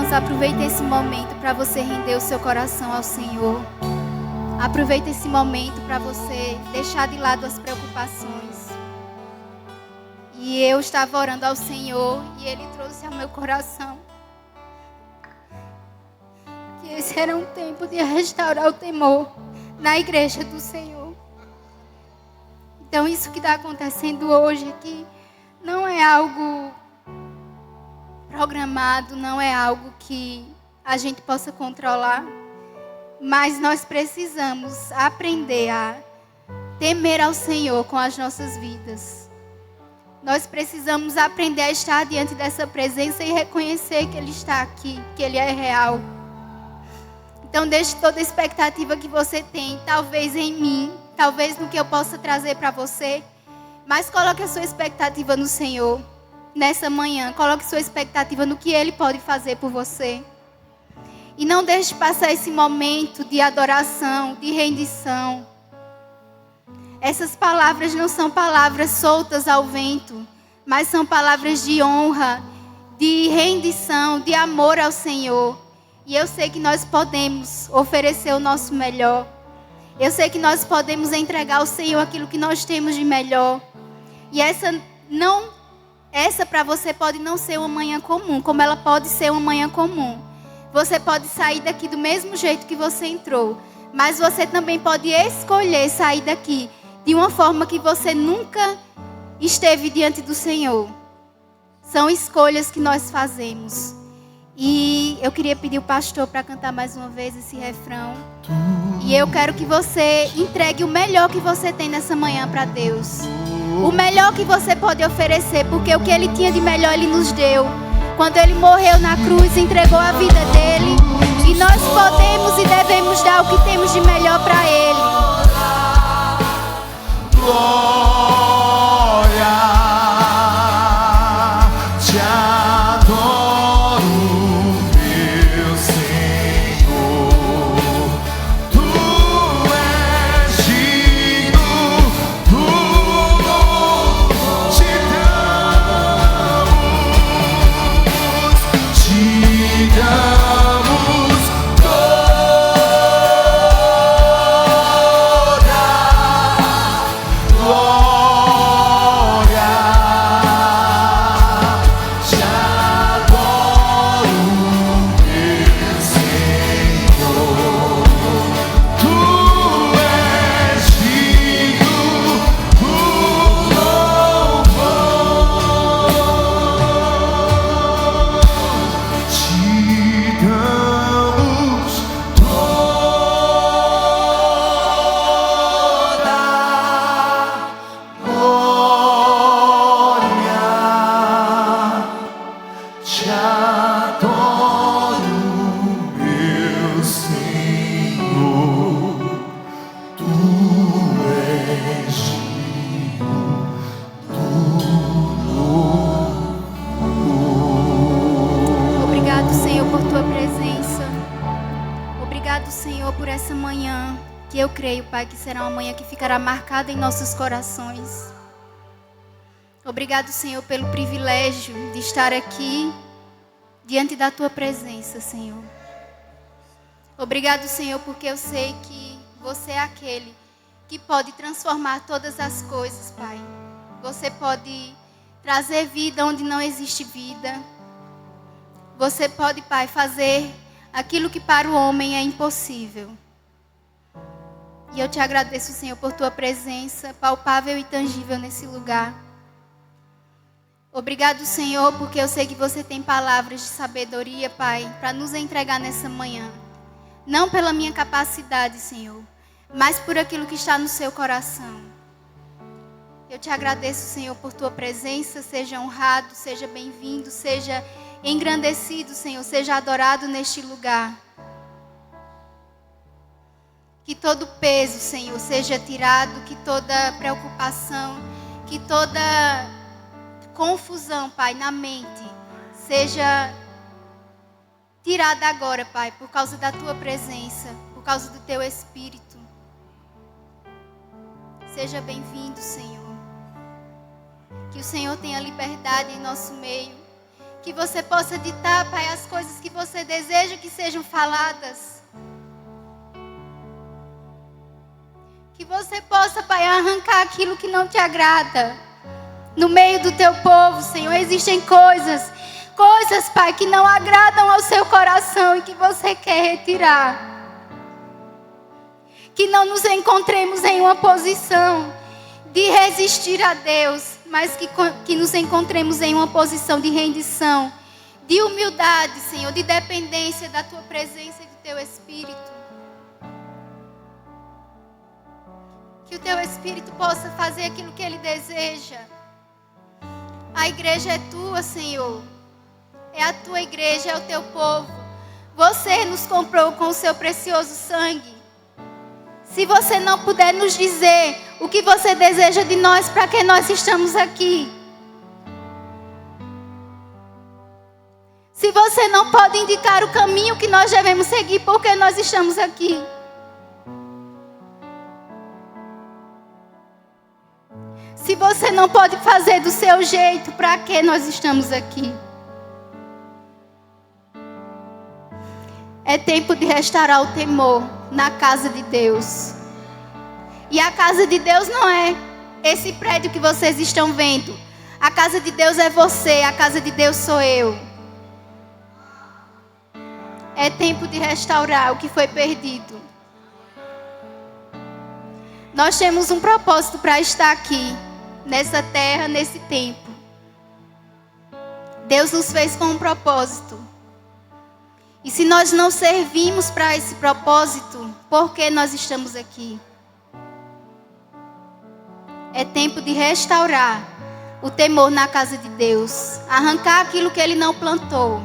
irmãos, aproveita esse momento para você render o seu coração ao Senhor. Aproveita esse momento para você deixar de lado as preocupações. E eu estava orando ao Senhor e Ele trouxe ao meu coração que esse era um tempo de restaurar o temor na igreja do Senhor. Então isso que está acontecendo hoje aqui não é algo programado, não é algo que a gente possa controlar, mas nós precisamos aprender a temer ao Senhor com as nossas vidas. Nós precisamos aprender a estar diante dessa presença e reconhecer que Ele está aqui, que Ele é real. Então deixe toda a expectativa que você tem, talvez em mim, talvez no que eu possa trazer para você, mas coloque a sua expectativa no Senhor. Nessa manhã, coloque sua expectativa no que Ele pode fazer por você. E não deixe passar esse momento de adoração, de rendição. Essas palavras não são palavras soltas ao vento, mas são palavras de honra, de rendição, de amor ao Senhor. E eu sei que nós podemos oferecer o nosso melhor. Eu sei que nós podemos entregar ao Senhor aquilo que nós temos de melhor. E essa para você pode não ser uma manhã comum, como ela pode ser uma manhã comum. Você pode sair daqui do mesmo jeito que você entrou, mas você também pode escolher sair daqui de uma forma que você nunca esteve diante do Senhor. São escolhas que nós fazemos. E eu queria pedir o pastor para cantar mais uma vez esse refrão. E eu quero que você entregue o melhor que você tem nessa manhã para Deus. O melhor que você pode oferecer, porque o que Ele tinha de melhor Ele nos deu. Quando Ele morreu na cruz, entregou a vida dEle. E nós podemos e devemos dar o que temos de melhor para Ele. Pai, que será uma manhã que ficará marcada em nossos corações. Obrigado, Senhor, pelo privilégio de estar aqui diante da Tua presença, Senhor. Obrigado, Senhor, porque eu sei que você é aquele que pode transformar todas as coisas, Pai. Você pode trazer vida onde não existe vida. Você pode, Pai, fazer aquilo que para o homem é impossível. E eu te agradeço, Senhor, por Tua presença palpável e tangível nesse lugar. Obrigado, Senhor, porque eu sei que você tem palavras de sabedoria, Pai, para nos entregar nessa manhã. Não pela minha capacidade, Senhor, mas por aquilo que está no seu coração. Eu te agradeço, Senhor, por Tua presença. Seja honrado, seja bem-vindo, seja engrandecido, Senhor, seja adorado neste lugar. Que todo peso, Senhor, seja tirado, que toda preocupação, que toda confusão, Pai, na mente, seja tirada agora, Pai, por causa da Tua presença, por causa do Teu Espírito. Seja bem-vindo, Senhor. Que o Senhor tenha liberdade em nosso meio. Que você possa ditar, Pai, as coisas que você você deseja que sejam faladas. Que você possa, Pai, arrancar aquilo que não te agrada. No meio do teu povo, Senhor, existem coisas, Pai, que não agradam ao seu coração e que você quer retirar. Que não nos encontremos em uma posição de resistir a Deus, mas que nos encontremos em uma posição de rendição, de humildade, Senhor, de dependência da Tua presença e do Teu Espírito. Que o Teu Espírito possa fazer aquilo que Ele deseja. A igreja é Tua, Senhor. É a Tua igreja, é o Teu povo. Você nos comprou com o Seu precioso sangue. Se você não puder nos dizer o que você deseja de nós, para que nós estamos aqui? Se você não pode indicar o caminho que nós devemos seguir, por que nós estamos aqui? Se você não pode fazer do seu jeito, para que nós estamos aqui? É tempo de restaurar o temor na casa de Deus. E a casa de Deus não é esse prédio que vocês estão vendo. A casa de Deus é você, a casa de Deus sou eu. É tempo de restaurar o que foi perdido. Nós temos um propósito para estar aqui, nessa terra, nesse tempo. Deus nos fez com um propósito. E se nós não servimos para esse propósito, por que nós estamos aqui? É tempo de restaurar o temor na casa de Deus. Arrancar aquilo que Ele não plantou.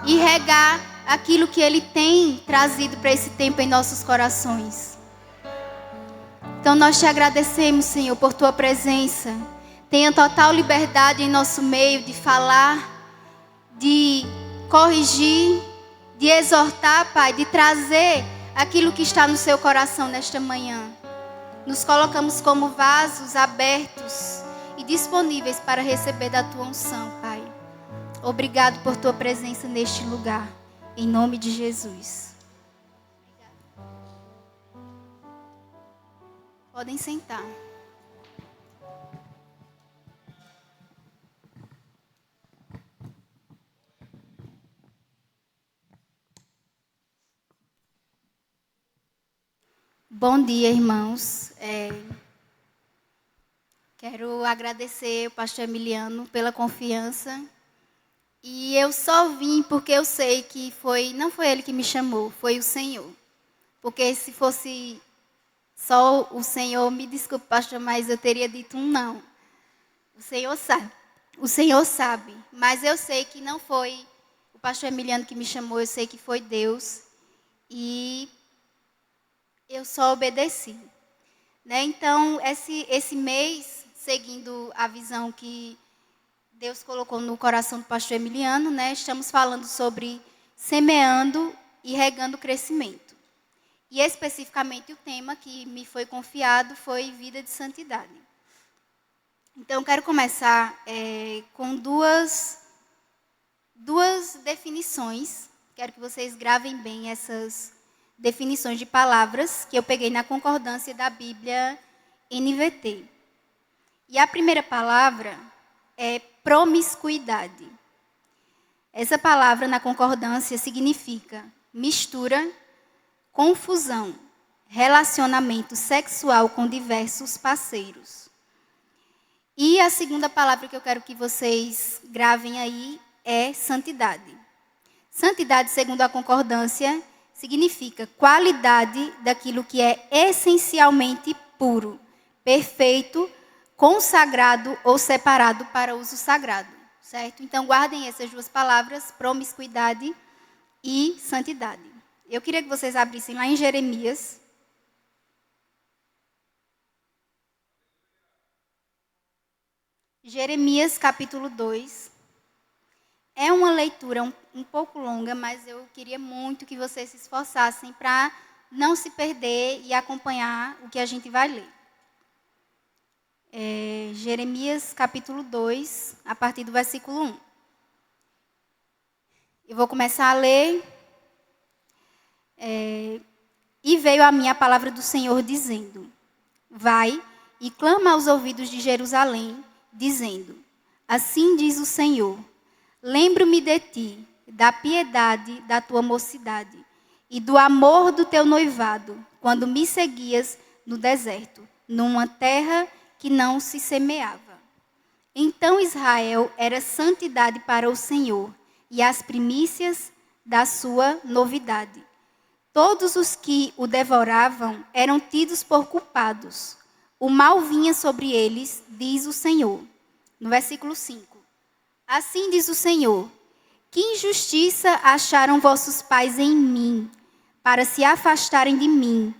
E regar aquilo que Ele tem trazido para esse tempo em nossos corações. Então nós te agradecemos, Senhor, por Tua presença. Tenha total liberdade em nosso meio de falar, de corrigir, de exortar, Pai, de trazer aquilo que está no seu coração nesta manhã. Nos colocamos como vasos abertos e disponíveis para receber da Tua unção, Pai. Obrigado por Tua presença neste lugar. Em nome de Jesus. Podem sentar. Bom dia, irmãos. Quero agradecer ao pastor Emiliano pela confiança. E eu só vim porque eu sei que não foi ele que me chamou, foi o Senhor. Porque se fosse só o Senhor, me desculpe, pastor, mas eu teria dito um não. O Senhor sabe. O Senhor sabe. Mas eu sei que não foi o pastor Emiliano que me chamou, eu sei que foi Deus. E eu só obedeci. Né? Então, esse mês, seguindo a visão que Deus colocou no coração do pastor Emiliano, né? Estamos falando sobre semeando e regando o crescimento. E especificamente o tema que me foi confiado foi vida de santidade. Então, eu quero começar com duas definições. Quero que vocês gravem bem essas definições de palavras que eu peguei na concordância da Bíblia NVT. E a primeira palavra é promiscuidade. Essa palavra na concordância significa mistura, confusão, relacionamento sexual com diversos parceiros. E a segunda palavra que eu quero que vocês gravem aí é santidade. Santidade, segundo a concordância, significa qualidade daquilo que é essencialmente puro, perfeito, consagrado ou separado para uso sagrado, certo? Então, guardem essas duas palavras, promiscuidade e santidade. Eu queria que vocês abrissem lá em Jeremias. Jeremias, capítulo 2. É uma leitura um pouco longa, mas eu queria muito que vocês se esforçassem para não se perder e acompanhar o que a gente vai ler. Jeremias capítulo 2, a partir do versículo 1. Eu vou começar a ler. E veio a mim a palavra do Senhor dizendo: vai e clama aos ouvidos de Jerusalém, dizendo: assim diz o Senhor, lembro-me de ti, da piedade da tua mocidade e do amor do teu noivado, quando me seguias no deserto, numa terra que não se semeava. Então Israel era santidade para o Senhor, e as primícias da sua novidade. Todos os que o devoravam eram tidos por culpados. O mal vinha sobre eles, diz o Senhor. No versículo 5. Assim diz o Senhor: que injustiça acharam vossos pais em mim, para se afastarem de mim,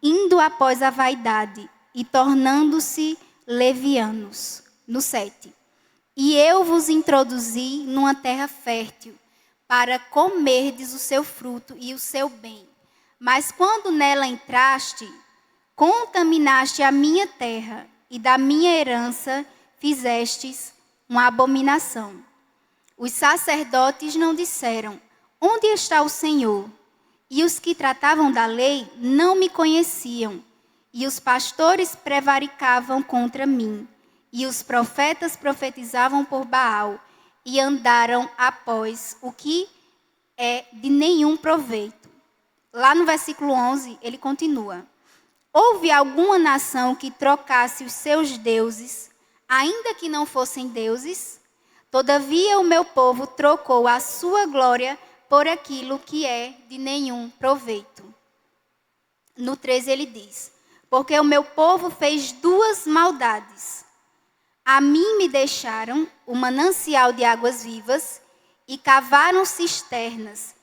indo após a vaidade e tornando-se levianos. No 7. E eu vos introduzi numa terra fértil, para comerdes o seu fruto e o seu bem. Mas quando nela entraste, contaminaste a minha terra, e da minha herança fizestes uma abominação. Os sacerdotes não disseram: onde está o Senhor? E os que tratavam da lei não me conheciam. E os pastores prevaricavam contra mim. E os profetas profetizavam por Baal. E andaram após o que é de nenhum proveito. Lá no versículo 11, ele continua: houve alguma nação que trocasse os seus deuses, ainda que não fossem deuses? Todavia o meu povo trocou a sua glória por aquilo que é de nenhum proveito. No 13 ele diz: porque o meu povo fez duas maldades. A mim me deixaram o manancial de águas vivas e cavaram cisternas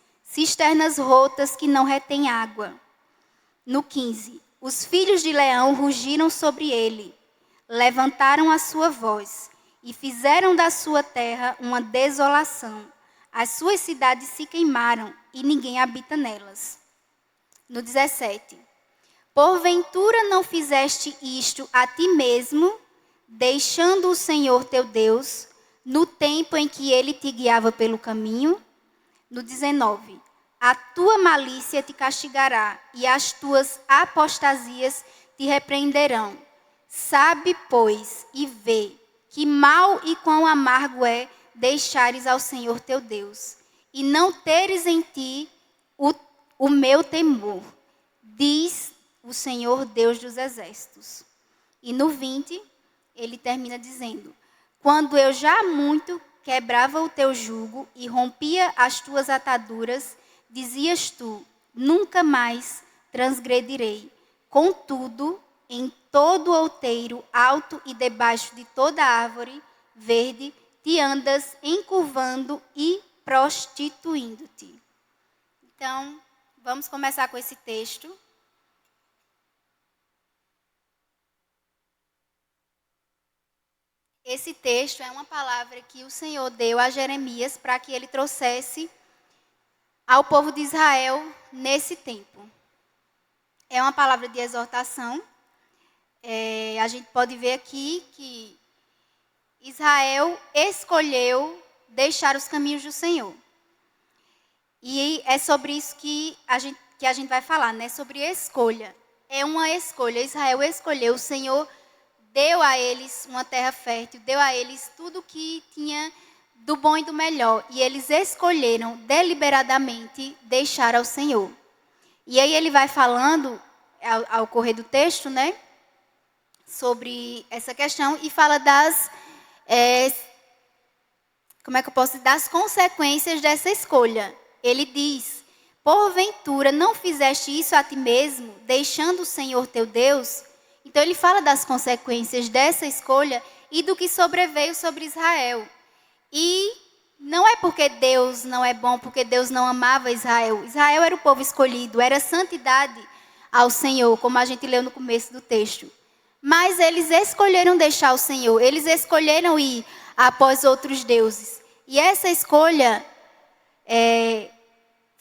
rotas que não retêm água. No 15, os filhos de Leão rugiram sobre ele, levantaram a sua voz e fizeram da sua terra uma desolação. As suas cidades se queimaram e ninguém habita nelas. No 17, porventura não fizeste isto a ti mesmo, deixando o Senhor teu Deus, no tempo em que ele te guiava pelo caminho? No 19, a tua malícia te castigará e as tuas apostasias te repreenderão. Sabe, pois, e vê que mal e quão amargo é deixares ao Senhor teu Deus, e não teres em ti o meu temor, diz o Senhor Deus dos exércitos. E no 20, ele termina dizendo: quando eu já muito quebrava o teu jugo e rompia as tuas ataduras, dizias tu: nunca mais transgredirei. Contudo, em todo outeiro alto e debaixo de toda árvore verde, te andas encurvando e prostituindo-te. Então, vamos começar com esse texto. Esse texto é uma palavra que o Senhor deu a Jeremias para que ele trouxesse ao povo de Israel nesse tempo. É uma palavra de exortação. A gente pode ver aqui que Israel escolheu deixar os caminhos do Senhor. E é sobre isso que a gente vai falar, né? Sobre escolha. É uma escolha. Israel escolheu, o Senhor deu a eles uma terra fértil, deu a eles tudo o que tinha do bom e do melhor. E eles escolheram deliberadamente deixar ao Senhor. E aí ele vai falando, ao correr do texto, né? Sobre essa questão e fala das das consequências dessa escolha. Ele diz: porventura não fizeste isso a ti mesmo, deixando o Senhor teu Deus? Então ele fala das consequências dessa escolha e do que sobreveio sobre Israel. E não é porque Deus não é bom, porque Deus não amava Israel. Israel era o povo escolhido, era santidade ao Senhor, como a gente leu no começo do texto. Mas eles escolheram deixar o Senhor, eles escolheram ir após outros deuses. E essa escolha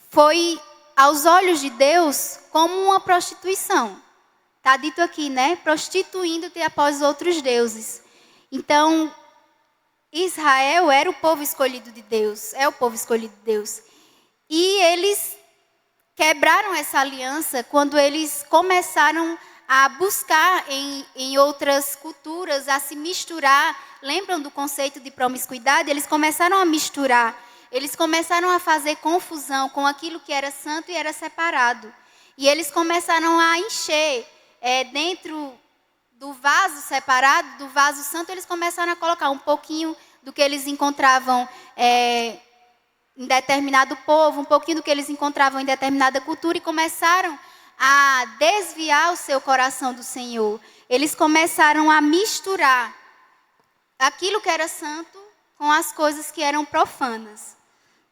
foi, aos olhos de Deus, como uma prostituição. Está dito aqui, né? Prostituindo-te após outros deuses. Então, Israel era o povo escolhido de Deus, é o povo escolhido de Deus. E eles quebraram essa aliança quando eles começaram a buscar em outras culturas, a se misturar. Lembram do conceito de promiscuidade? Eles começaram a misturar. Eles começaram a fazer confusão com aquilo que era santo e era separado. E eles começaram a encher dentro do vaso separado, do vaso santo, eles começaram a colocar um pouquinho do que eles encontravam em determinado povo, um pouquinho do que eles encontravam em determinada cultura e começaram a desviar o seu coração do Senhor. Eles começaram a misturar aquilo que era santo com as coisas que eram profanas.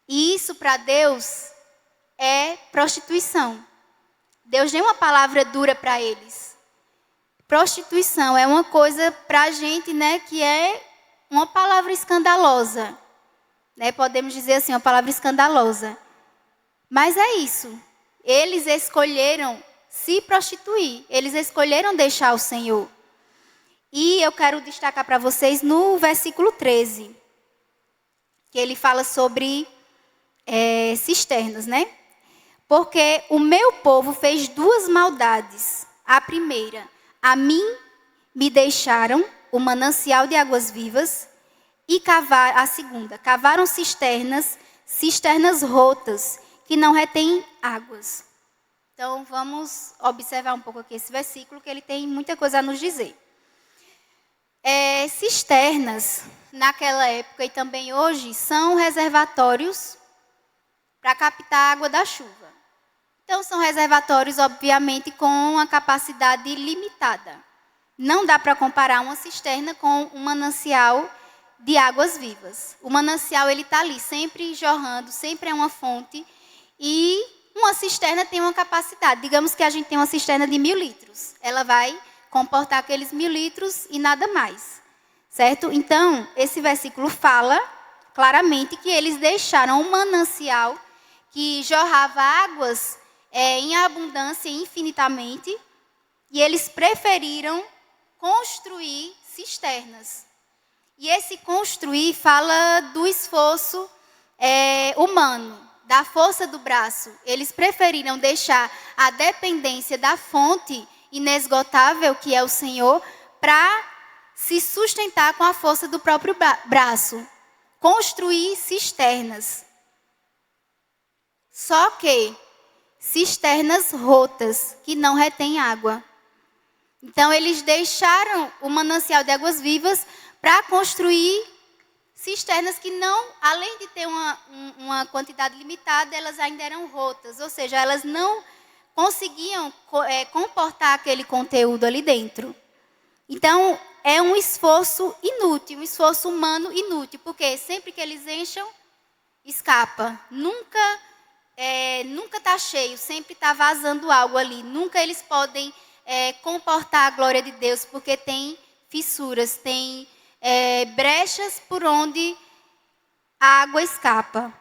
E isso para Deus é prostituição. Deus deu uma palavra dura para eles. Prostituição é uma coisa para a gente, né, que é uma palavra escandalosa. Né, podemos dizer assim, uma palavra escandalosa. Mas é isso. Eles escolheram se prostituir. Eles escolheram deixar o Senhor. E eu quero destacar para vocês no versículo 13. Que ele fala sobre cisternas, né? Porque o meu povo fez duas maldades. A primeira, a mim me deixaram o manancial de águas vivas. E a segunda, cavaram cisternas rotas, que não retêm águas. Então, vamos observar um pouco aqui esse versículo, que ele tem muita coisa a nos dizer. Cisternas, naquela época e também hoje, são reservatórios para captar a água da chuva. Então, são reservatórios, obviamente, com uma capacidade limitada. Não dá para comparar uma cisterna com um manancial de águas vivas. O manancial, ele está ali, sempre jorrando, sempre é uma fonte. E uma cisterna tem uma capacidade. Digamos que a gente tem uma cisterna de 1.000 litros. Ela vai comportar aqueles 1.000 litros e nada mais. Certo? Então, esse versículo fala claramente que eles deixaram um manancial que jorrava águas em abundância infinitamente. E eles preferiram construir cisternas. E esse construir fala do esforço humano, da força do braço. Eles preferiram deixar a dependência da fonte inesgotável, que é o Senhor, para se sustentar com a força do próprio braço. Construir cisternas. Só que cisternas rotas, que não retêm água. Então, eles deixaram o manancial de águas vivas para construir cisternas que não, além de ter uma quantidade limitada, elas ainda eram rotas. Ou seja, elas não conseguiam comportar aquele conteúdo ali dentro. Então, é um esforço inútil, um esforço humano inútil. Porque sempre que eles enchem, escapa. Nunca está cheio, sempre está vazando algo ali. Nunca eles podem comportar a glória de Deus, porque tem fissuras, tem brechas por onde a água escapa.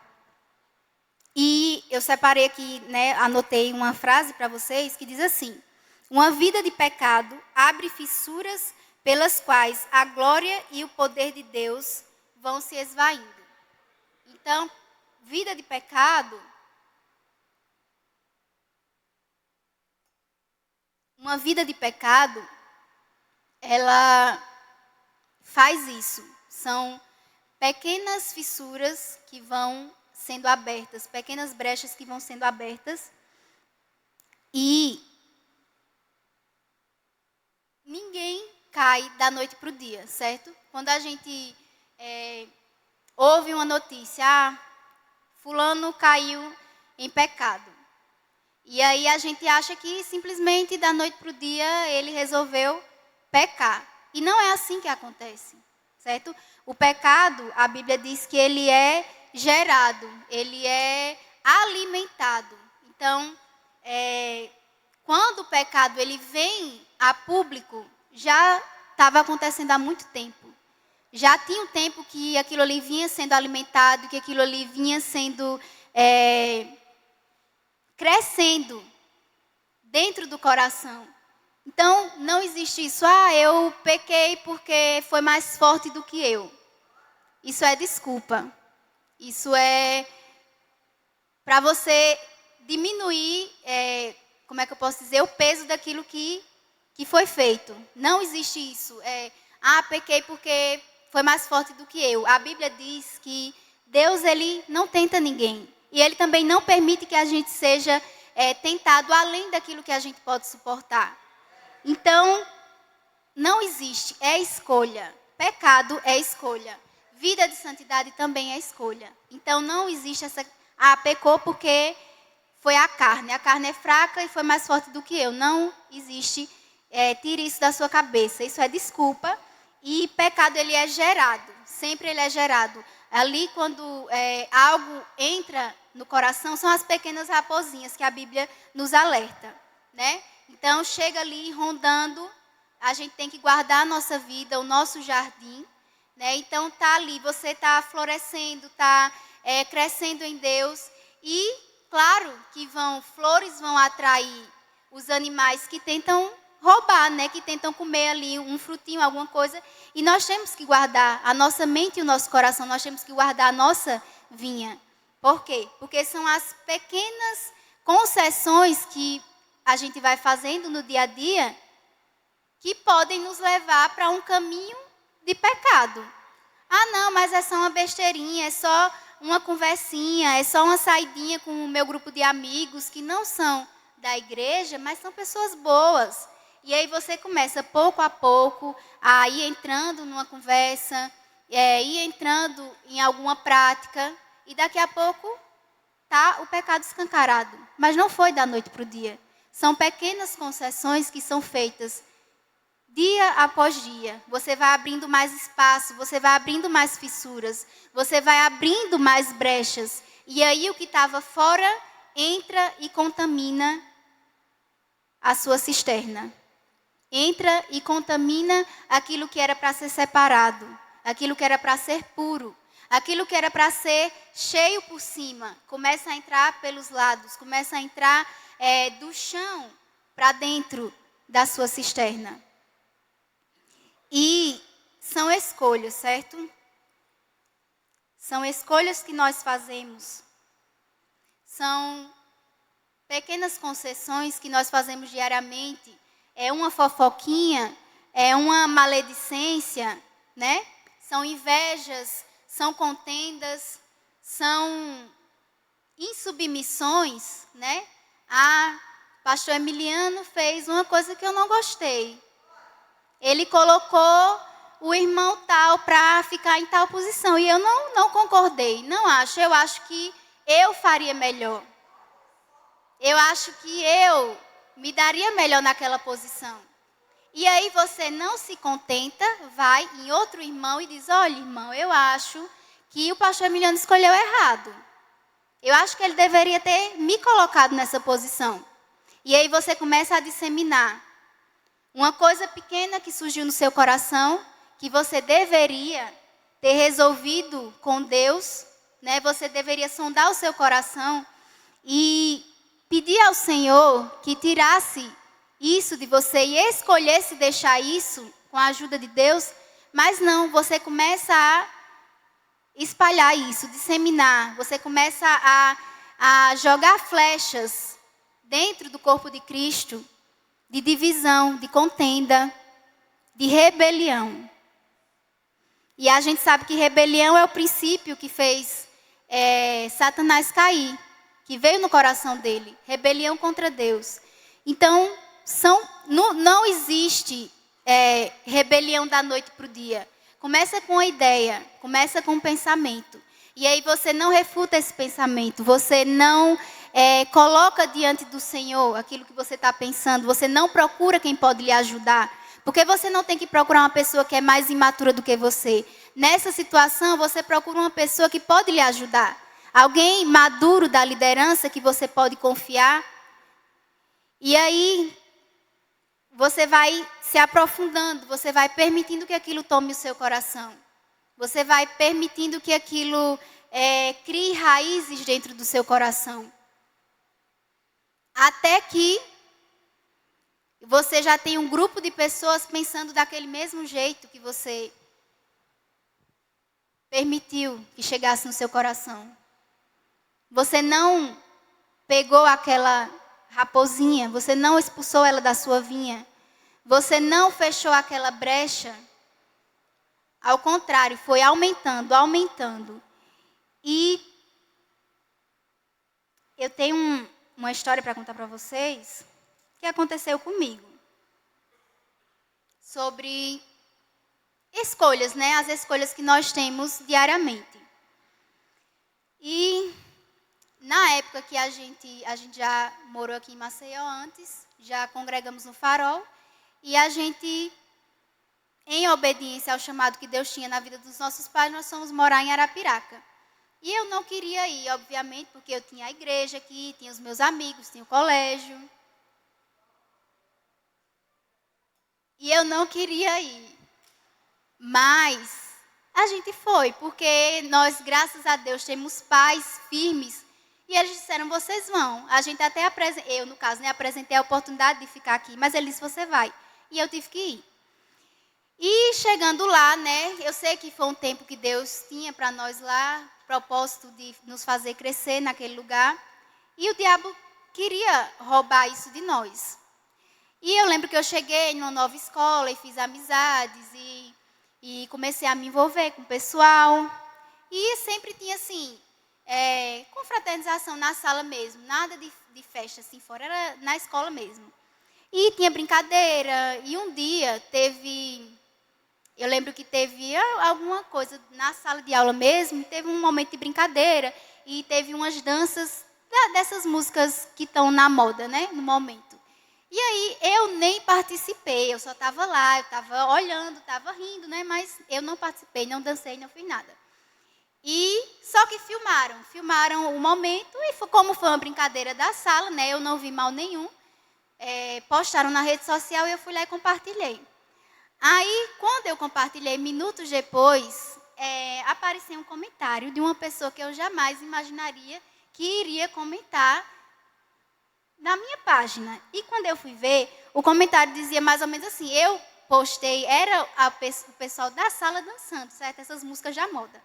E eu separei aqui, né, anotei uma frase para vocês que diz assim: uma vida de pecado abre fissuras pelas quais a glória e o poder de Deus vão se esvaindo. Então, vida de pecado, uma vida de pecado, ela faz isso. São pequenas fissuras que vão sendo abertas, pequenas brechas que vão sendo abertas. E ninguém cai da noite para o dia, certo? Quando a gente ouve uma notícia, fulano caiu em pecado. E aí a gente acha que simplesmente da noite para o dia ele resolveu pecar. E não é assim que acontece, certo? O pecado, a Bíblia diz que ele é gerado, ele é alimentado. Então, quando o pecado ele vem a público, já estava acontecendo há muito tempo. Já tinha um tempo que aquilo ali vinha sendo alimentado, que aquilo ali vinha sendo crescendo dentro do coração. Então, não existe isso. Eu pequei porque foi mais forte do que eu. isso é desculpa. Isso é para você diminuir, como é que eu posso dizer, o peso daquilo que foi feito. Não existe isso. Pequei porque foi mais forte do que eu. A Bíblia diz que Deus, ele não tenta ninguém. E ele também não permite que a gente seja tentado além daquilo que a gente pode suportar. Então, não existe. É escolha. Pecado é escolha. Vida de santidade também é escolha. Então, não existe essa... pecou porque foi a carne. A carne é fraca e foi mais forte do que eu. Não existe. Tire isso da sua cabeça. Isso é desculpa. E pecado, ele é gerado. Sempre ele é gerado. Ali, quando algo entra no coração, são as pequenas raposinhas que a Bíblia nos alerta, né? Então, chega ali rondando, a gente tem que guardar a nossa vida, o nosso jardim, né? Então, tá ali, você tá florescendo, tá crescendo em Deus. E, claro, que flores vão atrair os animais que tentam roubar, né? Que tentam comer ali um frutinho, alguma coisa. E nós temos que guardar a nossa mente e o nosso coração. Nós temos que guardar a nossa vinha. Por quê? Porque são as pequenas concessões que a gente vai fazendo no dia a dia que podem nos levar para um caminho de pecado. Não, mas é só uma besteirinha, é só uma conversinha, é só uma saidinha com o meu grupo de amigos que não são da igreja, mas são pessoas boas. E aí você começa pouco a pouco a ir entrando numa conversa, ir entrando em alguma prática, e daqui a pouco tá o pecado escancarado. Mas não foi da noite para o dia. São pequenas concessões que são feitas dia após dia. Você vai abrindo mais espaço, você vai abrindo mais fissuras, você vai abrindo mais brechas. E aí o que estava fora entra e contamina a sua cisterna. Entra e contamina aquilo que era para ser separado, aquilo que era para ser puro, aquilo que era para ser cheio por cima. Começa a entrar pelos lados, começa a entrar do chão para dentro da sua cisterna. E são escolhas, certo? São escolhas que nós fazemos. São pequenas concessões que nós fazemos diariamente. É uma fofoquinha, é uma maledicência, né? São invejas, são contendas, são insubmissões, né? Pastor Emiliano fez uma coisa que eu não gostei. Ele colocou o irmão tal para ficar em tal posição. E eu não concordei. Não acho. Eu acho que eu faria melhor. Eu acho que eu me daria melhor naquela posição. E aí você não se contenta, vai em outro irmão e diz: olha, irmão, eu acho que o pastor Emiliano escolheu errado. Eu acho que ele deveria ter me colocado nessa posição. E aí você começa a disseminar uma coisa pequena que surgiu no seu coração, que você deveria ter resolvido com Deus, né? Você deveria sondar o seu coração e pedir ao Senhor que tirasse isso de você e escolhesse deixar isso com a ajuda de Deus. Mas não, você começa a espalhar isso, disseminar. Você começa a jogar flechas dentro do corpo de Cristo, de divisão, de contenda, de rebelião. E a gente sabe que rebelião é o princípio que fez Satanás cair, que veio no coração dele. Rebelião contra Deus. Então, não existe rebelião da noite para o dia. Começa com a ideia, começa com o pensamento. E aí você não refuta esse pensamento, você não coloca diante do Senhor aquilo que você está pensando, você não procura quem pode lhe ajudar. Porque você não tem que procurar uma pessoa que é mais imatura do que você. Nessa situação, você procura uma pessoa que pode lhe ajudar. Alguém maduro da liderança que você pode confiar. E aí, você vai se aprofundando, você vai permitindo que aquilo tome o seu coração. Você vai permitindo que aquilo crie raízes dentro do seu coração. Até que você já tem um grupo de pessoas pensando daquele mesmo jeito que você permitiu que chegasse no seu coração. Você não pegou aquela raposinha, você não expulsou ela da sua vinha. Você não fechou aquela brecha. Ao contrário, foi aumentando, aumentando. E eu tenho uma história para contar para vocês que aconteceu comigo. Sobre escolhas, né? As escolhas que nós temos diariamente. E na época que a gente já morou aqui em Maceió antes, já congregamos no Farol, e a gente, em obediência ao chamado que Deus tinha na vida dos nossos pais, nós fomos morar em Arapiraca. E eu não queria ir, obviamente, porque eu tinha a igreja aqui, tinha os meus amigos, tinha o colégio. E eu não queria ir. Mas a gente foi, porque nós, graças a Deus, temos pais firmes. E eles disseram, vocês vão. A gente até eu, no caso, né, apresentei a oportunidade de ficar aqui, mas ele disse, você vai. E eu tive que ir. E chegando lá, né, eu sei que foi um tempo que Deus tinha para nós lá, propósito de nos fazer crescer naquele lugar. E o diabo queria roubar isso de nós. E eu lembro que eu cheguei numa nova escola e fiz amizades e comecei a me envolver com o pessoal. E sempre tinha, assim, confraternização na sala mesmo. Nada de festa assim fora, era na escola mesmo. E tinha brincadeira. E um dia eu lembro que teve alguma coisa na sala de aula mesmo. Teve um momento de brincadeira. E teve umas danças dessas músicas que estão na moda, né, no momento. E aí eu nem participei, eu só estava lá, eu estava olhando, estava rindo, né? Mas eu não participei, não dancei, não fiz nada. E só que filmaram o momento e como foi uma brincadeira da sala, né? Eu não vi mal nenhum. Postaram na rede social e eu fui lá e compartilhei. Aí, quando eu compartilhei, minutos depois, apareceu um comentário de uma pessoa que eu jamais imaginaria que iria comentar na minha página. E quando eu fui ver, o comentário dizia mais ou menos assim, eu postei, era o pessoal da sala dançando, certo? Essas músicas da moda.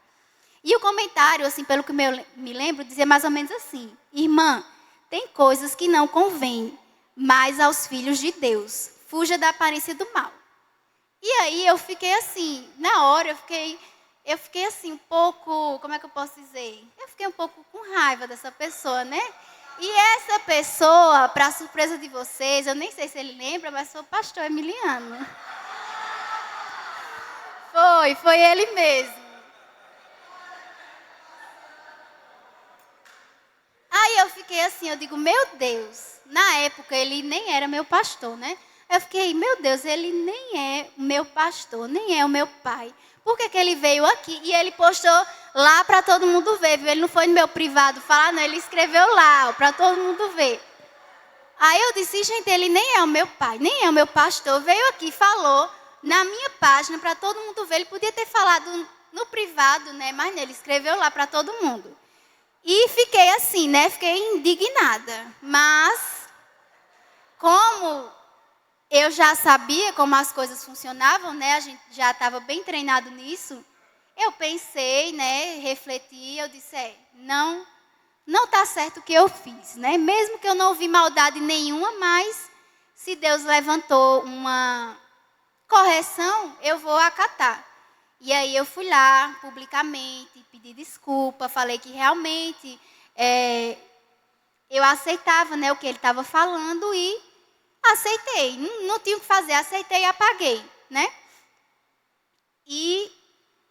E o comentário, assim, pelo que eu me lembro, dizia mais ou menos assim, irmã, tem coisas que não convêm mais aos filhos de Deus. Fuja da aparência do mal. E aí eu fiquei assim, na hora eu fiquei assim um pouco, como é que eu posso dizer? Eu fiquei um pouco com raiva dessa pessoa, né? E essa pessoa, para surpresa de vocês, eu nem sei se ele lembra, mas foi o pastor Emiliano. Foi ele mesmo. Aí eu fiquei assim, eu digo, meu Deus, na época ele nem era meu pastor, né? Eu fiquei, meu Deus, ele nem é meu pastor, nem é o meu pai. Por que ele veio aqui? E ele postou lá para todo mundo ver, viu? Ele não foi no meu privado falar, não, ele escreveu lá, para todo mundo ver. Aí eu disse, gente, ele nem é o meu pai, nem é o meu pastor, veio aqui, falou na minha página para todo mundo ver. Ele podia ter falado no privado, né? Mas ele escreveu lá para todo mundo. E fiquei assim, né? Fiquei indignada. Mas, como eu já sabia como as coisas funcionavam, né? A gente já estava bem treinado nisso. Eu pensei, né? Refleti, eu disse, não está certo o que eu fiz, né? Mesmo que eu não vi maldade nenhuma, mas se Deus levantou uma correção, eu vou acatar. E aí eu fui lá, publicamente, pedi desculpa, falei que realmente eu aceitava, né, o que ele estava falando e aceitei. Não tinha o que fazer, aceitei e apaguei, né? E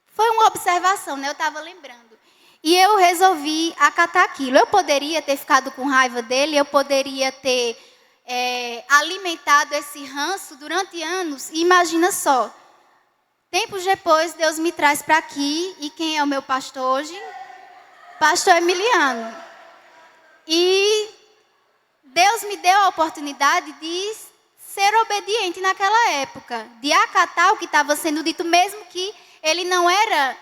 foi uma observação, né? Eu estava lembrando. E eu resolvi acatar aquilo. Eu poderia ter ficado com raiva dele, eu poderia ter alimentado esse ranço durante anos. E imagina só, tempos depois, Deus me traz para aqui. E quem é o meu pastor hoje? Pastor Emiliano. E Deus me deu a oportunidade de ser obediente naquela época. De acatar o que estava sendo dito, mesmo que ele não era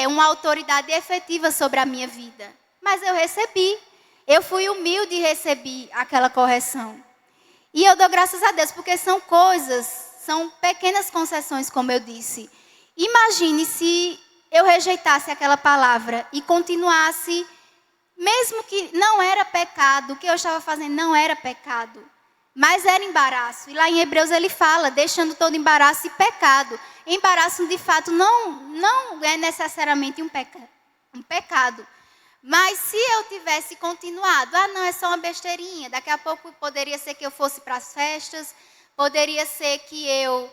uma autoridade efetiva sobre a minha vida. Mas eu recebi. Eu fui humilde e recebi aquela correção. E eu dou graças a Deus, porque são coisas, são pequenas concessões, como eu disse. Imagine se eu rejeitasse aquela palavra e continuasse, mesmo que não era pecado, o que eu estava fazendo não era pecado, mas era embaraço. E lá em Hebreus ele fala, deixando todo embaraço e pecado. Embaraço, de fato, não é necessariamente um pecado. Mas se eu tivesse continuado, não, é só uma besteirinha. Daqui a pouco poderia ser que eu fosse para as festas, poderia ser que eu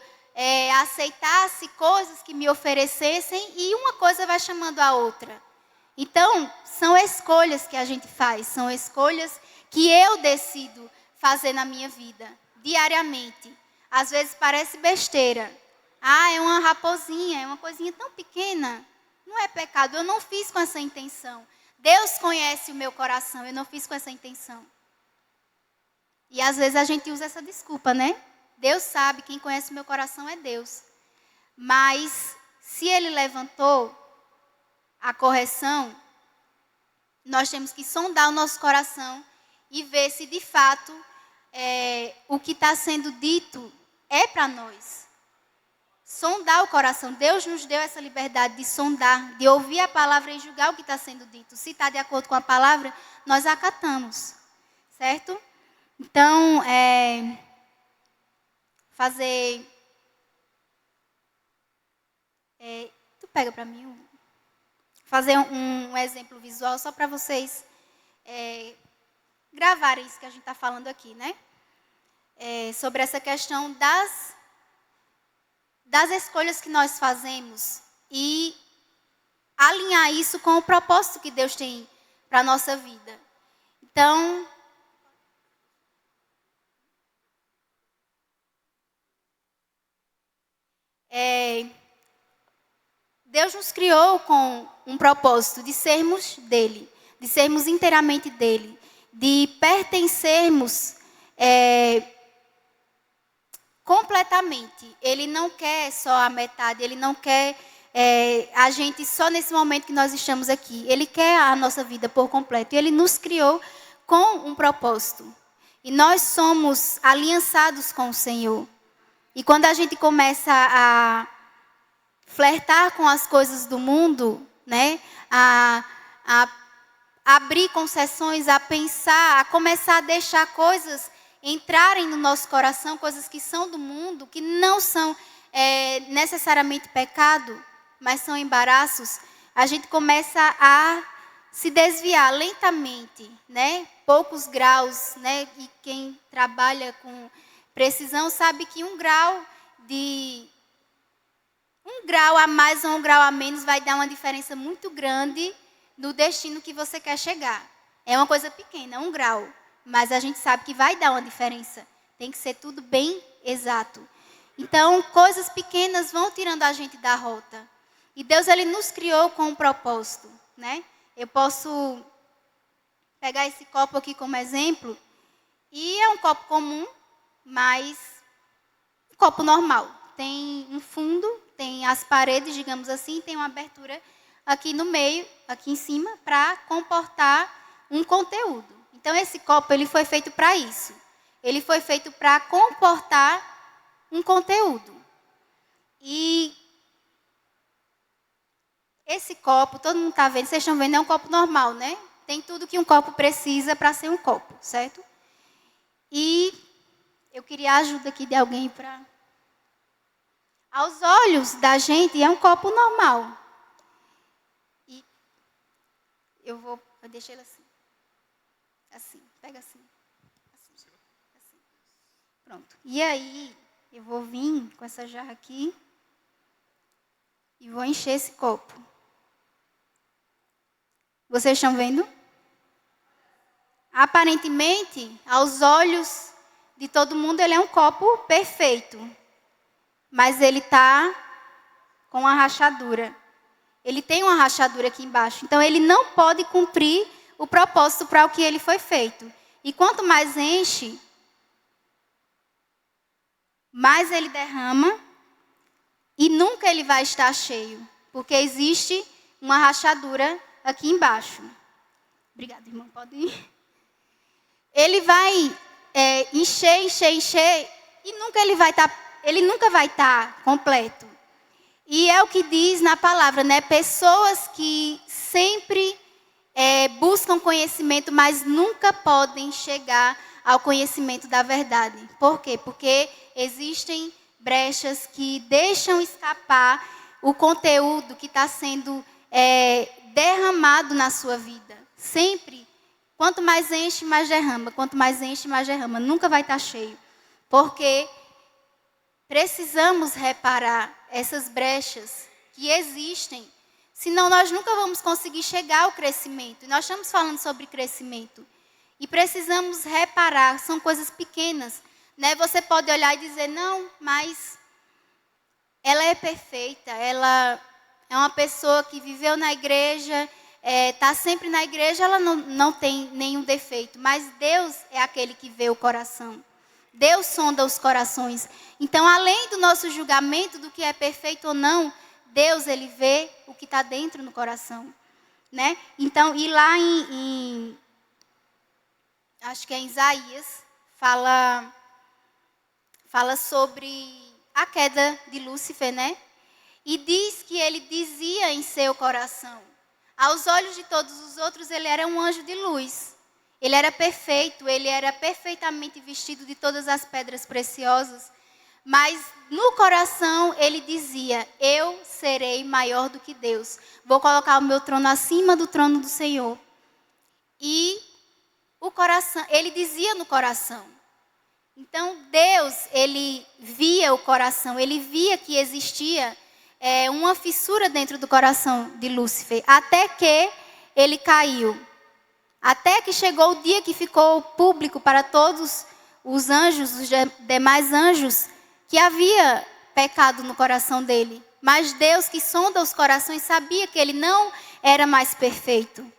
aceitasse coisas que me oferecessem e uma coisa vai chamando a outra. Então, são escolhas que a gente faz, são escolhas que eu decido fazer na minha vida, diariamente. Às vezes parece besteira. É uma raposinha, é uma coisinha tão pequena. Não é pecado, eu não fiz com essa intenção. Deus conhece o meu coração, eu não fiz com essa intenção. E às vezes a gente usa essa desculpa, né? Deus sabe, quem conhece o meu coração é Deus. Mas, se Ele levantou a correção, nós temos que sondar o nosso coração e ver se de fato o que está sendo dito é para nós. Sondar o coração. Deus nos deu essa liberdade de sondar, de ouvir a palavra e julgar o que está sendo dito. Se está de acordo com a palavra, nós acatamos. Certo? Então, fazer... tu pega para mim fazer um exemplo visual só para vocês gravarem isso que a gente está falando aqui, né? Sobre essa questão das escolhas que nós fazemos e alinhar isso com o propósito que Deus tem para a nossa vida. Então, Deus nos criou com um propósito de sermos dele, de sermos inteiramente dele, de pertencermos completamente. Ele não quer só a metade, ele não quer a gente só nesse momento que nós estamos aqui. Ele quer a nossa vida por completo. E ele nos criou com um propósito. E nós somos aliançados com o Senhor. E quando a gente começa a flertar com as coisas do mundo, né? A abrir concessões, a pensar, a começar a deixar coisas entrarem no nosso coração, coisas que são do mundo, que não são necessariamente pecado, mas são embaraços, a gente começa a se desviar lentamente, né? Poucos graus, né? E quem trabalha com precisão sabe que um grau a mais ou um grau a menos vai dar uma diferença muito grande no destino que você quer chegar. É uma coisa pequena, 1 grau. Mas a gente sabe que vai dar uma diferença. Tem que ser tudo bem exato. Então, coisas pequenas vão tirando a gente da rota. E Deus, Ele nos criou com um propósito, né? Eu posso pegar esse copo aqui como exemplo. E é um copo comum, mas um copo normal. Tem um fundo, tem as paredes, digamos assim, tem uma abertura aqui no meio, aqui em cima, para comportar um conteúdo. Então, esse copo ele foi feito para isso. Ele foi feito para comportar um conteúdo. E esse copo, todo mundo está vendo, vocês estão vendo, é um copo normal, né? Tem tudo que um copo precisa para ser um copo, certo? E eu queria a ajuda aqui de alguém para... Aos olhos da gente, é um copo normal. E eu vou deixar ele assim. Assim, pega assim. Assim. Pronto. E aí, eu vou vir com essa jarra aqui e vou encher esse copo. Vocês estão vendo? Aparentemente, aos olhos de todo mundo, ele é um copo perfeito. Mas ele está com uma rachadura. Ele tem uma rachadura aqui embaixo. Então, ele não pode cumprir o propósito para o que ele foi feito. E quanto mais enche, mais ele derrama e nunca ele vai estar cheio. Porque existe uma rachadura aqui embaixo. Obrigada, irmão. Pode ir. Ele vai encher e nunca ele vai estar... Ele nunca vai estar completo. E é o que diz na palavra, né? Pessoas que sempre buscam conhecimento, mas nunca podem chegar ao conhecimento da verdade. Por quê? Porque existem brechas que deixam escapar o conteúdo que está sendo derramado na sua vida. Sempre. Quanto mais enche, mais derrama. Quanto mais enche, mais derrama. Nunca vai estar cheio. Porque precisamos reparar essas brechas que existem. Senão nós nunca vamos conseguir chegar ao crescimento. E nós estamos falando sobre crescimento. E precisamos reparar, são coisas pequenas. Né? Você pode olhar e dizer, não, mas ela é perfeita. Ela é uma pessoa que viveu na igreja, está sempre na igreja, ela não tem nenhum defeito. Mas Deus é aquele que vê o coração. Deus sonda os corações. Então, além do nosso julgamento do que é perfeito ou não, Deus, Ele vê o que está dentro no coração. Né? Então, e lá acho que é em Isaías, fala sobre a queda de Lúcifer, né? E diz que ele dizia em seu coração, aos olhos de todos os outros, ele era um anjo de luz. Ele era perfeito, ele era perfeitamente vestido de todas as pedras preciosas. Mas no coração ele dizia, eu serei maior do que Deus. Vou colocar o meu trono acima do trono do Senhor. E o coração, ele dizia no coração. Então Deus, ele via o coração, ele via que existia uma fissura dentro do coração de Lúcifer. Até que ele caiu. Até que chegou o dia que ficou público para todos os anjos, os demais anjos, que havia pecado no coração dele. Mas Deus, que sonda os corações, sabia que ele não era mais perfeito.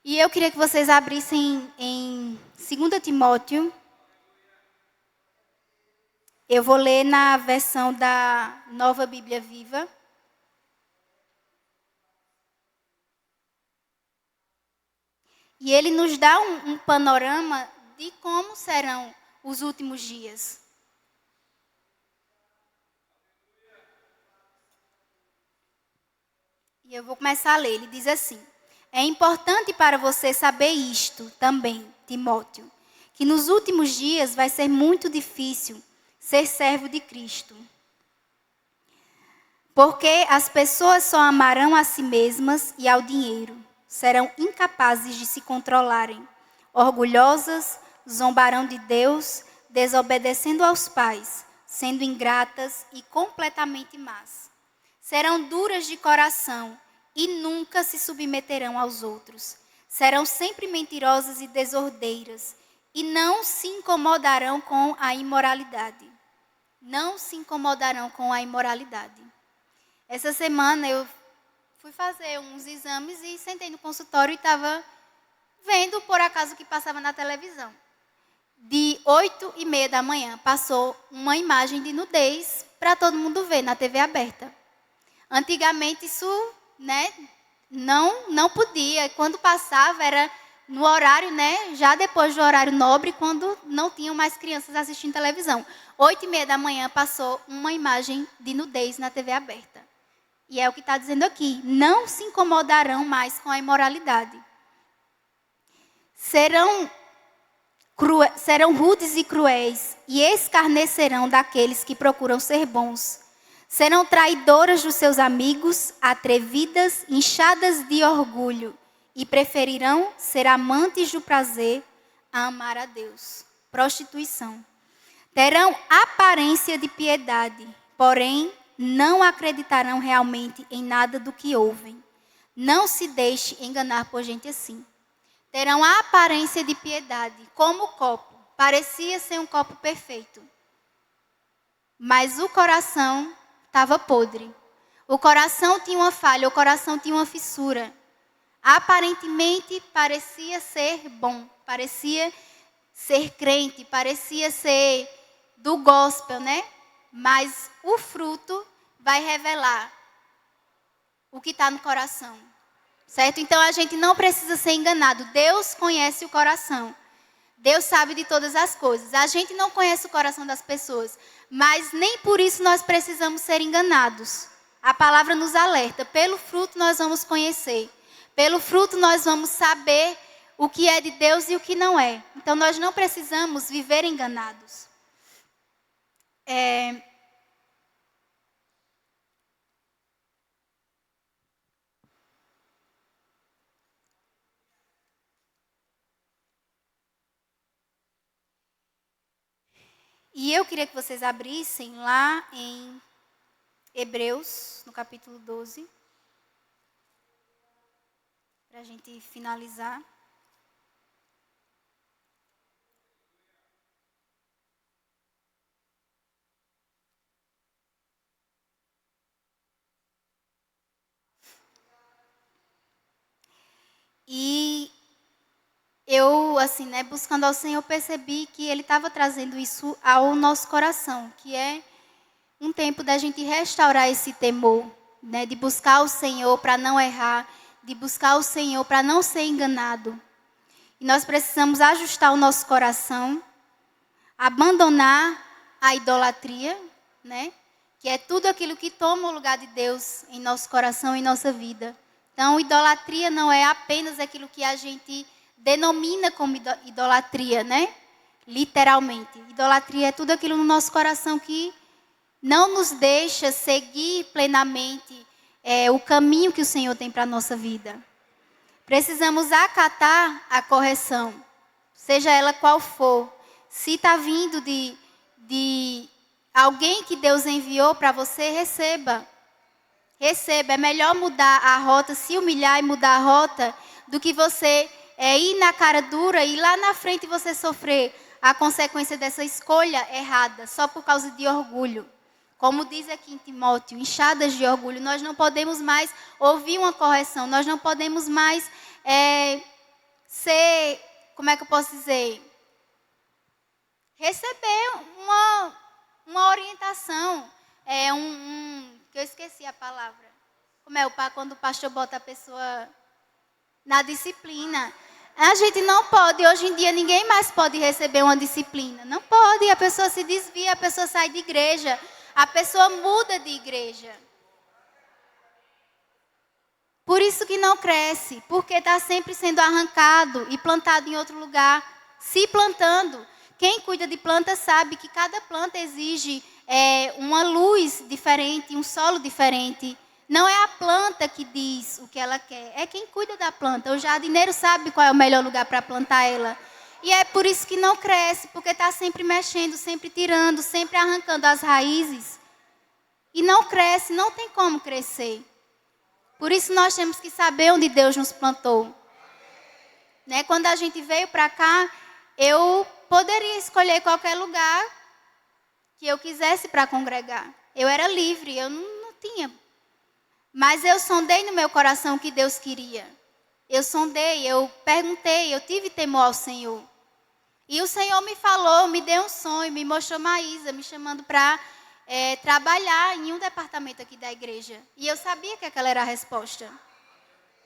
E eu queria que vocês abrissem em 2 Timóteo. Eu vou ler na versão da Nova Bíblia Viva. E ele nos dá um panorama de como serão os últimos dias. E eu vou começar a ler. Ele diz assim: é importante para você saber isto também, Timóteo, que nos últimos dias vai ser muito difícil ser servo de Cristo. Porque as pessoas só amarão a si mesmas e ao dinheiro. Serão incapazes de se controlarem. Orgulhosas, zombarão de Deus, desobedecendo aos pais, sendo ingratas e completamente más. Serão duras de coração e nunca se submeterão aos outros. Serão sempre mentirosas e desordeiras e não se incomodarão com a imoralidade. Não se incomodarão com a imoralidade. Essa semana eu fui fazer uns exames e sentei no consultório e estava vendo por acaso o que passava na televisão. De 8h30 da manhã passou uma imagem de nudez para todo mundo ver na TV aberta. Antigamente isso, né, não podia. Quando passava era no horário, né, já depois do horário nobre, quando não tinham mais crianças assistindo televisão. 8h30 da manhã passou uma imagem de nudez na TV aberta. E é o que está dizendo aqui. Não se incomodarão mais com a imoralidade. Serão rudes e cruéis e escarnecerão daqueles que procuram ser bons. Serão traidoras dos seus amigos, atrevidas, inchadas de orgulho e preferirão ser amantes do prazer a amar a Deus. Prostituição. Terão aparência de piedade, porém não acreditarão realmente em nada do que ouvem. Não se deixe enganar por gente assim. Terão a aparência de piedade, como o copo. Parecia ser um copo perfeito. Mas o coração estava podre. O coração tinha uma falha, o coração tinha uma fissura. Aparentemente parecia ser bom, parecia ser crente, parecia ser do gospel, né? Mas o fruto vai revelar o que está no coração. Certo? Então a gente não precisa ser enganado. Deus conhece o coração. Deus sabe de todas as coisas. A gente não conhece o coração das pessoas, mas nem por isso nós precisamos ser enganados. A palavra nos alerta, pelo fruto nós vamos conhecer. Pelo fruto nós vamos saber o que é de Deus e o que não é. Então nós não precisamos viver enganados. E eu queria que vocês abrissem lá em Hebreus, no capítulo 12, para a gente finalizar. E eu, assim, né, buscando ao Senhor, percebi que Ele estava trazendo isso ao nosso coração, que é um tempo da gente restaurar esse temor, né, de buscar o Senhor para não errar, de buscar o Senhor para não ser enganado. E nós precisamos ajustar o nosso coração, abandonar a idolatria, né, que é tudo aquilo que toma o lugar de Deus em nosso coração, em nossa vida. Então, idolatria não é apenas aquilo que a gente denomina como idolatria, né? Literalmente. Idolatria é tudo aquilo no nosso coração que não nos deixa seguir plenamente o caminho que o Senhor tem para a nossa vida. Precisamos acatar a correção, seja ela qual for. Se está vindo de alguém que Deus enviou para você, receba. Receba. É melhor mudar a rota, se humilhar e mudar a rota, do que você ir na cara dura e lá na frente você sofrer a consequência dessa escolha errada, só por causa de orgulho. Como diz aqui em Timóteo, inchadas de orgulho, nós não podemos mais ouvir uma correção, nós não podemos mais ser, como é que eu posso dizer? Receber uma orientação, que eu esqueci a palavra. Como é quando o pastor bota a pessoa na disciplina? A gente não pode, hoje em dia ninguém mais pode receber uma disciplina. Não pode, a pessoa se desvia, a pessoa sai de igreja, a pessoa muda de igreja. Por isso que não cresce, porque está sempre sendo arrancado e plantado em outro lugar, se plantando. Quem cuida de planta sabe que cada planta exige uma luz diferente, um solo diferente. Não é a planta que diz o que ela quer, é quem cuida da planta. O jardineiro sabe qual é o melhor lugar para plantar ela. E é por isso que não cresce, porque está sempre mexendo, sempre tirando, sempre arrancando as raízes. E não cresce, não tem como crescer. Por isso nós temos que saber onde Deus nos plantou. Né? Quando a gente veio para cá, eu poderia escolher qualquer lugar que eu quisesse para congregar. Eu era livre, eu não tinha. Mas eu sondei no meu coração o que Deus queria. Eu sondei, eu perguntei, eu tive temor ao Senhor. E o Senhor me falou, me deu um sonho, me mostrou Maísa, me chamando para trabalhar em um departamento aqui da igreja. E eu sabia que aquela era a resposta.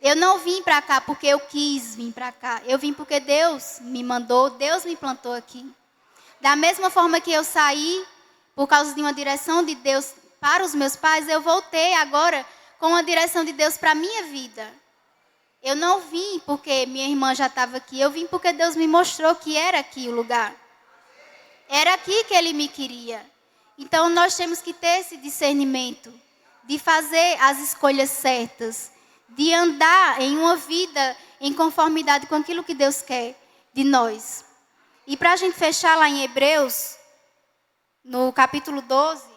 Eu não vim para cá porque eu quis vir para cá. Eu vim porque Deus me mandou, Deus me plantou aqui. Da mesma forma que eu saí por causa de uma direção de Deus para os meus pais, eu voltei agora com a direção de Deus para a minha vida. Eu não vim porque minha irmã já estava aqui. Eu vim porque Deus me mostrou que era aqui o lugar. Era aqui que Ele me queria. Então nós temos que ter esse discernimento de fazer as escolhas certas, de andar em uma vida em conformidade com aquilo que Deus quer de nós. E para a gente fechar lá em Hebreus, no capítulo 12,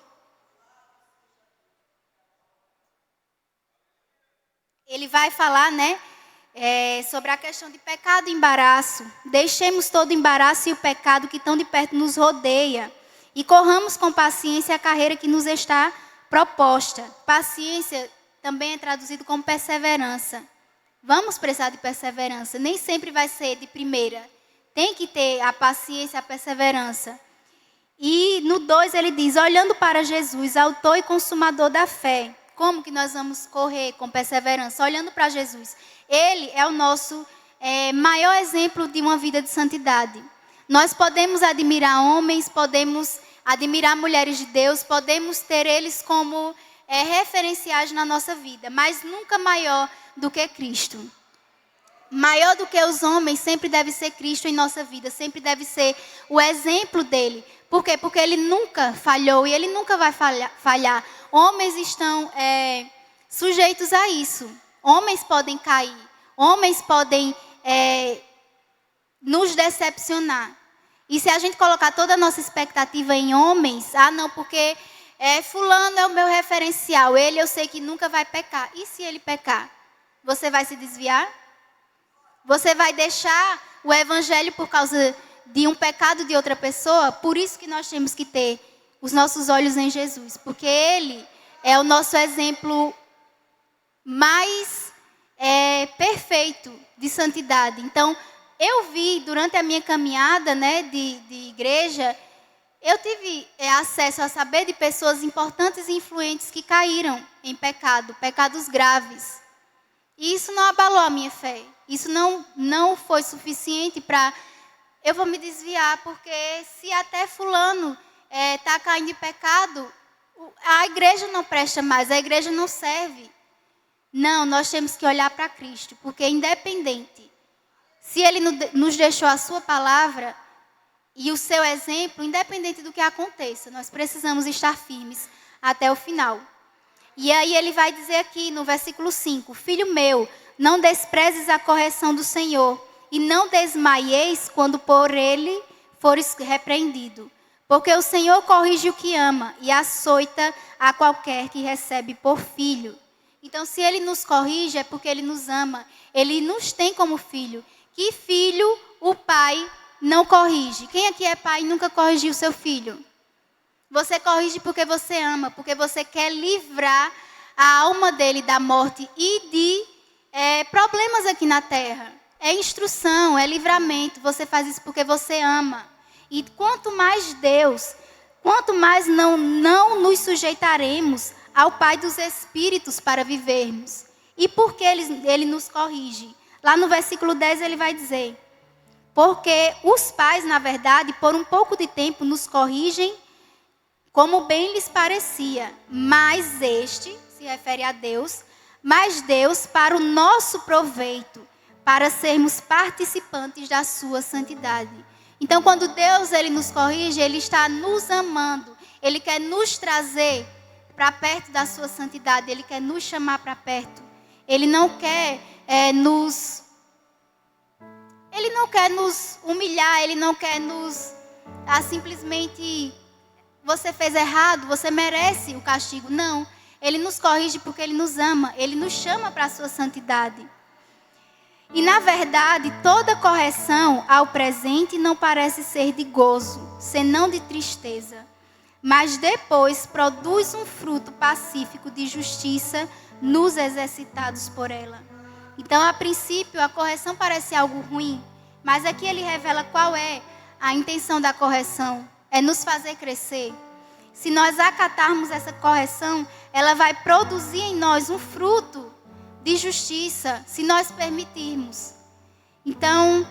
ele vai falar, né, sobre a questão de pecado e embaraço. Deixemos todo o embaraço e o pecado que tão de perto nos rodeia e corramos com paciência a carreira que nos está proposta. Paciência também é traduzido como perseverança. Vamos precisar de perseverança. Nem sempre vai ser de primeira. Tem que ter a paciência, a perseverança. E no 2 ele diz, olhando para Jesus, autor e consumador da fé. Como que nós vamos correr com perseverança? Olhando para Jesus. Ele é o nosso maior exemplo de uma vida de santidade. Nós podemos admirar homens, podemos admirar mulheres de Deus, podemos ter eles como referenciais na nossa vida, mas nunca maior do que Cristo. Maior do que os homens sempre deve ser Cristo em nossa vida, sempre deve ser o exemplo dele. Por quê? Porque ele nunca falhou e ele nunca vai falhar. Homens estão sujeitos a isso. Homens podem cair, homens podem nos decepcionar. E se a gente colocar toda a nossa expectativa em homens, não, porque fulano é o meu referencial, ele eu sei que nunca vai pecar. E se ele pecar? Você vai se desviar? Você vai deixar o evangelho por causa de um pecado de outra pessoa? Por isso que nós temos que ter os nossos olhos em Jesus, porque ele é o nosso exemplo mais perfeito de santidade. Então, eu vi durante a minha caminhada, de igreja, eu tive acesso a saber de pessoas importantes e influentes que caíram em pecados graves. E isso não abalou a minha fé. Isso não foi suficiente para eu vou me desviar, porque se até fulano está caindo em pecado, a igreja não presta mais, a igreja não serve. Não, nós temos que olhar para Cristo, porque independente, se Ele nos deixou a sua palavra e o seu exemplo, independente do que aconteça, nós precisamos estar firmes até o final. E aí ele vai dizer aqui no versículo 5, Filho meu, não desprezes a correção do Senhor, e não desmaieis quando por ele fores repreendido. Porque o Senhor corrige o que ama, e açoita a qualquer que recebe por filho. Então, se ele nos corrige, é porque ele nos ama. Ele nos tem como filho. Que filho o pai não corrige? Quem aqui é pai e nunca corrigiu o seu filho? Você corrige porque você ama, porque você quer livrar a alma dele da morte e de problemas aqui na terra. É instrução, é livramento. Você faz isso porque você ama. E quanto mais Deus, quanto mais não nos sujeitaremos ao Pai dos Espíritos para vivermos. E por que ele nos corrige? Lá no versículo 10 ele vai dizer, porque os pais, na verdade, por um pouco de tempo nos corrigem como bem lhes parecia, mas este, se refere a Deus, mas Deus para o nosso proveito, para sermos participantes da sua santidade. Então, quando Deus ele nos corrige, Ele está nos amando, Ele quer nos trazer para perto da sua santidade, Ele quer nos chamar para perto. Ele não quer nos humilhar, Ele não quer nos simplesmente... Você fez errado, você merece o castigo. Não, Ele nos corrige porque Ele nos ama. Ele nos chama para a sua santidade. E na verdade, toda correção ao presente não parece ser de gozo, senão de tristeza. Mas depois produz um fruto pacífico de justiça nos exercitados por ela. Então, a princípio, a correção parece algo ruim. Mas aqui ele revela qual é a intenção da correção. É nos fazer crescer. Se nós acatarmos essa correção, ela vai produzir em nós um fruto de justiça, se nós permitirmos. Então,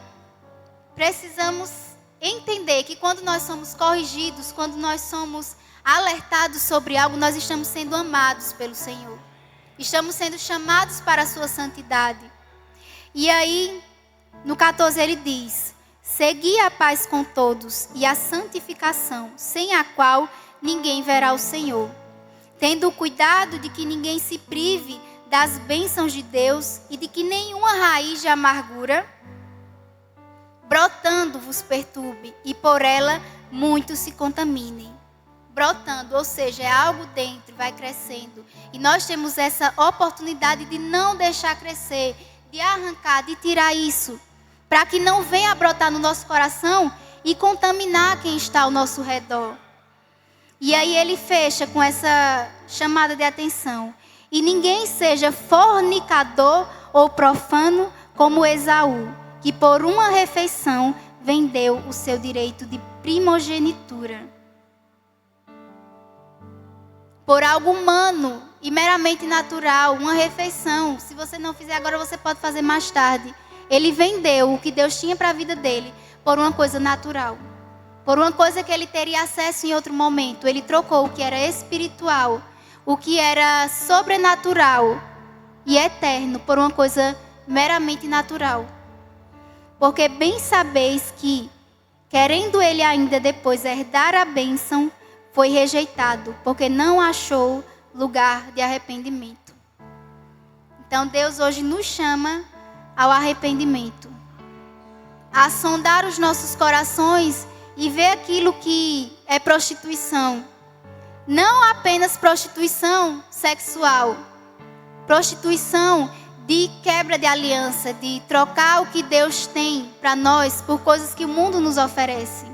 precisamos entender que quando nós somos corrigidos, quando nós somos alertados sobre algo, nós estamos sendo amados pelo Senhor. Estamos sendo chamados para a sua santidade. E aí, no 14 ele diz... Segui a paz com todos e a santificação, sem a qual ninguém verá o Senhor. Tendo cuidado de que ninguém se prive das bênçãos de Deus e de que nenhuma raiz de amargura, brotando, vos perturbe e por ela muitos se contaminem. Brotando, ou seja, é algo dentro, vai crescendo. E nós temos essa oportunidade de não deixar crescer, de arrancar, de tirar isso, para que não venha a brotar no nosso coração e contaminar quem está ao nosso redor. E aí ele fecha com essa chamada de atenção. E ninguém seja fornicador ou profano como Esaú, que por uma refeição vendeu o seu direito de primogenitura. Por algo humano e meramente natural, uma refeição. Se você não fizer agora, você pode fazer mais tarde. Ele vendeu o que Deus tinha para a vida dele por uma coisa natural. Por uma coisa que ele teria acesso em outro momento. Ele trocou o que era espiritual, o que era sobrenatural e eterno, por uma coisa meramente natural. Porque bem sabeis que, querendo ele ainda depois herdar a bênção, foi rejeitado, porque não achou lugar de arrependimento. Então Deus hoje nos chama ao arrependimento. A sondar os nossos corações e ver aquilo que é prostituição. Não apenas prostituição sexual. Prostituição de quebra de aliança, de trocar o que Deus tem para nós por coisas que o mundo nos oferece.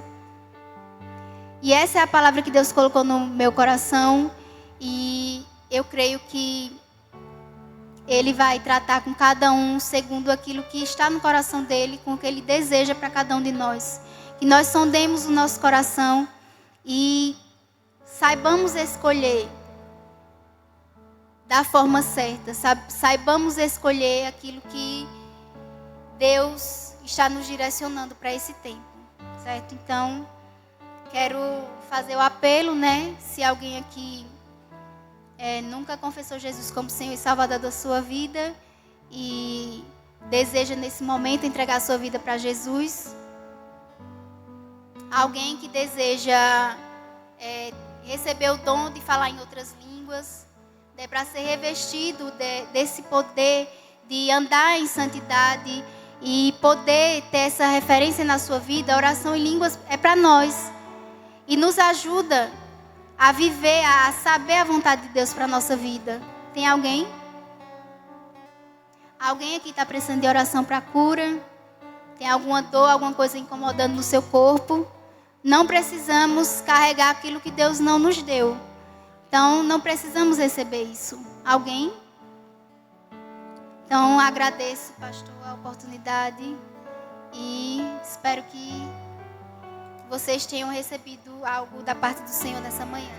E essa é a palavra que Deus colocou no meu coração. E eu creio que Ele vai tratar com cada um segundo aquilo que está no coração dEle, com o que Ele deseja para cada um de nós. Que nós sondemos o nosso coração e saibamos escolher da forma certa. Saibamos escolher aquilo que Deus está nos direcionando para esse tempo. Certo? Então, quero fazer o apelo, né? Se alguém aqui nunca confessou Jesus como Senhor e Salvador da sua vida e deseja nesse momento entregar a sua vida para Jesus. Alguém que deseja receber o dom de falar em outras línguas, para ser revestido desse poder de andar em santidade e poder ter essa referência na sua vida. A oração em línguas é para nós e nos ajuda a viver, a saber a vontade de Deus para a nossa vida. Tem alguém? Alguém aqui está precisando de oração para cura? Tem alguma dor, alguma coisa incomodando no seu corpo? Não precisamos carregar aquilo que Deus não nos deu. Então, não precisamos receber isso. Alguém? Então, agradeço, pastor, a oportunidade e espero que vocês tenham recebido algo da parte do Senhor nessa manhã.